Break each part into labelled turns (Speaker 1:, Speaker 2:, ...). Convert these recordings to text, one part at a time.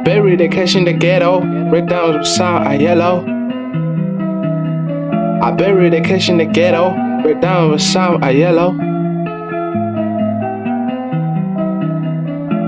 Speaker 1: bury the cash in the ghetto. Breakdowns with sound I yellow. I bury the cash in the ghetto. Breakdowns with sound I yellow.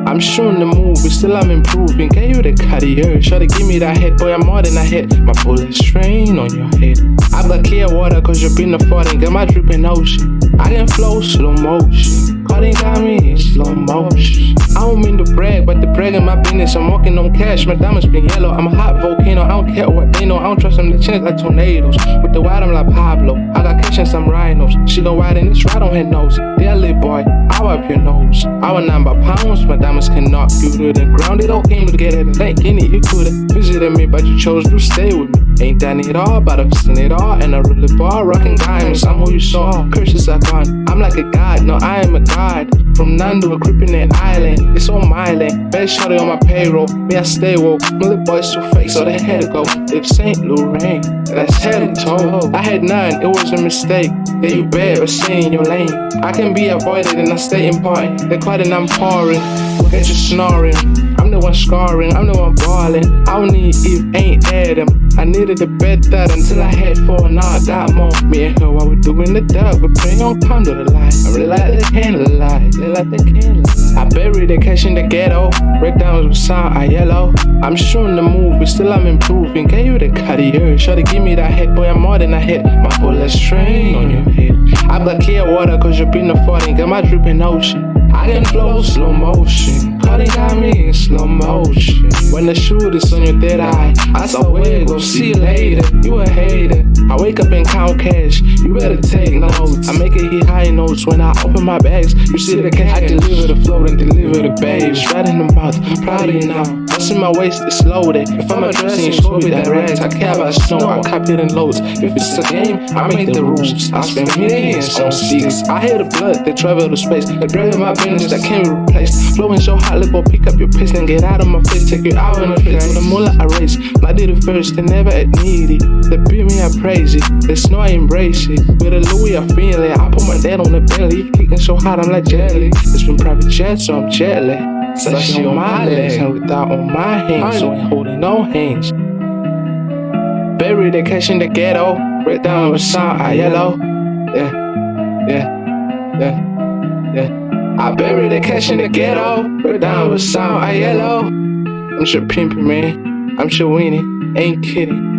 Speaker 1: I'm shooting the movie, still I'm improving. Gave you the Cartier, shawty give me that head. Boy, I'm more than a hit. My bullets strain on your head. I've got clear water cause you've been affording. Got my dripping ocean. I can flow slow motion. Codine got me in slow motion. I don't mean to brag, but the brag in my business. I'm walking on cash, my diamonds been yellow. I'm a hot volcano, I don't care what they know. I don't trust them, they change like tornadoes. With the white, I'm like Pablo. I got cash and some rhinos. She go wide and it's right on her nose. Dear little boy, I wipe your nose. I was 9 by pounds, my diamonds can knock you to the ground. It all came together to think in it. You could've visited me, but you chose to stay with me. Ain't done it all, but I've seen it all. And I really ball, rocking diamonds. I'm who you saw. Curses are gone. I'm like a god, no, I am a god. From none to a creeping in island. It's on my land. Best shawty on my payroll. Me, I stay woke. My little boys too fake, so they had to go. If St. Laurent, that's head and toe. I had none, it was a mistake. Yeah, you bad, but stay in your lane. I can be avoided and I stay important. They're quiet and I'm pouring. Look at you snoring. I'm the one scarring, I'm the one balling. I don't need Eve, ain't Adam. I needed a bed that until I had 4, now I got more. Me and her, what we doing the dark, we praying on candlelight. I really like the candlelight, they like the candlelight. I bury the cash in the ghetto, breakdowns with sound I yellow. I'm shooting the movie, still I'm improving. Gave you the Cartier, shawty give me that head. Boy, I'm more than a hit. My bullets strain on your head. I've got clear water cause you've been affording. Got my dripping ocean. I can flow slow motion. Codine got me in slow motion. When the shoot is on your dead eye, I saw where go see you later. You a hater. I wake up and count cash. You better take notes. I make it hit high notes when I open my bags. You see the cash, I deliver the float and deliver the babes. Right in the mouth, I'm proud of you now. What's in my waist is loaded. If I'm addressing, you show me that rags. I care about snow, I cop it in loads. If it's a game, I make the rules. I spend millions on seats. I hear the blood, they travel to space. They drag my business that can't be replaced. Flowing so hot, let go pick up your pace and get out of my face. Take you out in a place with the mullah I race. I did it first, they never at needy. They beat me, I praise it. They snow, I embrace it. With a Louis, I feel it. I put my dad on the belly. Kicking so hot, I'm like jelly. It's been private jet, so I'm jelly. Sashi on my legs and without on my hands, so ain't holding no hands. Bury the cash in the ghetto. Breakdown with sound I yellow. Yeah. I bury the cash in the ghetto. Breakdown with sound I yellow. I'm sure pimping, man. I'm sure winning. Ain't kidding.